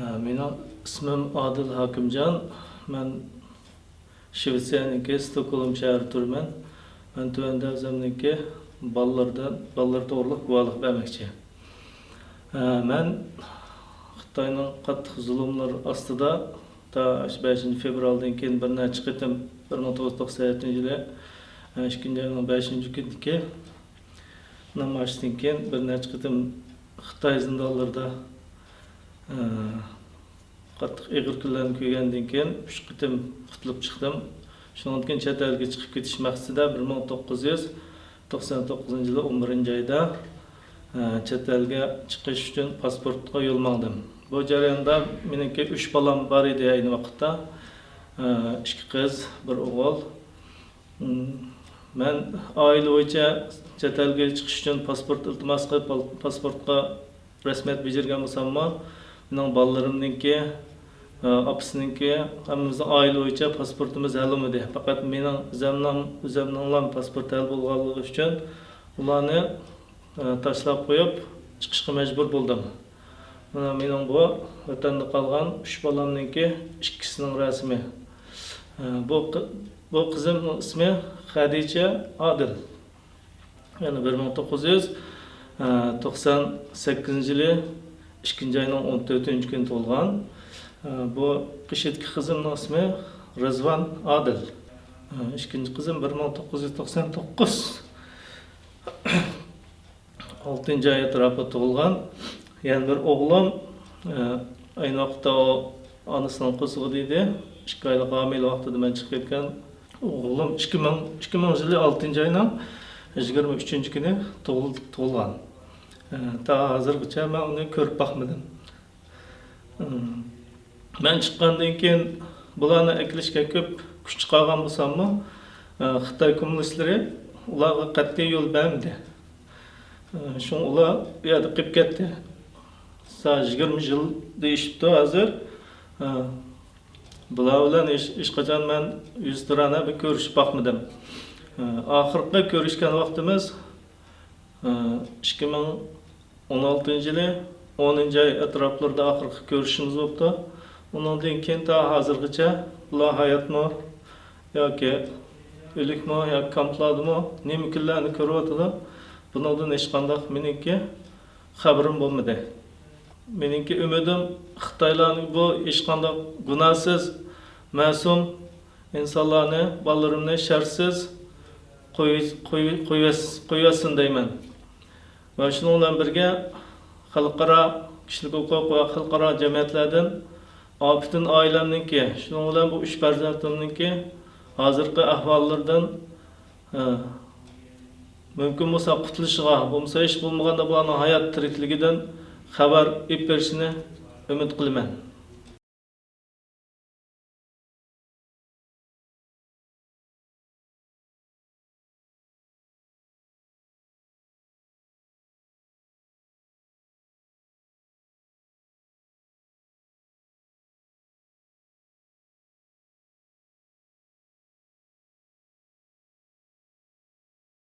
Mening ismim Adil Hakimjon. Men Shvetsiyaniki Stockholm shahri turman. Men tuvanda o'zimniki ballar to'g'riliq guvohlik bermoqchi. Men Xitoyning qattiq zulmlar ostida ta 5 fevraldan keyin bir necha qitim 1997-yili 2-oyning 5-kunidagi namoyishdan keyin bir necha qitim Xitoy zindonlarida qattiq ig'ir kunlarni ko'rgandan keyin 3 qitim qutulib chiqdim. Shundan keyin chet elga chiqib ketish maqsadida 1999-yili 11-oyda chet elga chiqish uchun pasportga yo'l oldim. Bu jarayonda meniki 3 bolam bor edi ayni vaqtda. 2 qiz, 1 o'g'il. Men oila bo'yicha chet elga chiqish uchun pasport iltimos qilib, pasportga rasmiyat bajargan bo'lsam-mu, mening bolalarimningki, opasininki, hammamizning oila bo'yicha pasportimiz hal bo'lmadi. Faqat mening o'zimning pasport hal bo'lganligi uchun ularni tashlab qo'yib chiqishga majbur bo'ldim. Mana mening bu vatanda qolgan 3 bolamningki ikkisining rasmi. Bu qizimning ismi Xadicha Adil. Yani 1998-yili 2-oyning 14-kuni tug'ilgan. Bu qishki qizimning ismi Rizvan Adil. Ikkinchi qizim 1999 6-oy atrofida tug'ilgan. Yani bir o'g'lim ayni vaqtda o onasining qo'sig'ida edi. 2 oylik homila vaqtida men chiqib ketgan. O'g'lim 2000-yili 6-oyning 23-kuni tug'ilgan. Ta hozirgacha men uni ko'rib boqmadim. Men chiqqandan keyin bularni aklashga ko'p kuch qolgan bo'lsam-mu, Xitoy kommunistlari ularga qat'iy yo'l bermadi. Shun ular bu yerda qolib ketdi. 20 yil deyishibdi hozir. Bular bilan hech qachon men yuztirana bir ko'rishib boqmadim. Oxirgi ko'rishgan vaqtimiz 2016-yili 10-oy atroflarida oxirgi ko'rishimiz bo'ldi. Undan keyin ta hozirgacha ular hayotmi yoki o'likmi yoki kampladimi, nima kunlarni ko'ryapti. Bundan hech qanday meniki xabarim bo'lmadi. Meniki umidim Xitoylarning bu hech qanday gunohsiz, ma'sum insonlarni, bolalarimni sharsiz qo'yasin deyman. Va shuningdan bilan birga xalqaro kishilik huquq va xalqaro jamiyatlardan bütün ailemninki, shuningdan bilan bu 3 farzandimninki hozirgi ahvollardan mumkin bo'lsa qutulishiga, bo'lmasa hech bo'lmaganda bularning hayot tirikligidan xabar berishini umid qilaman.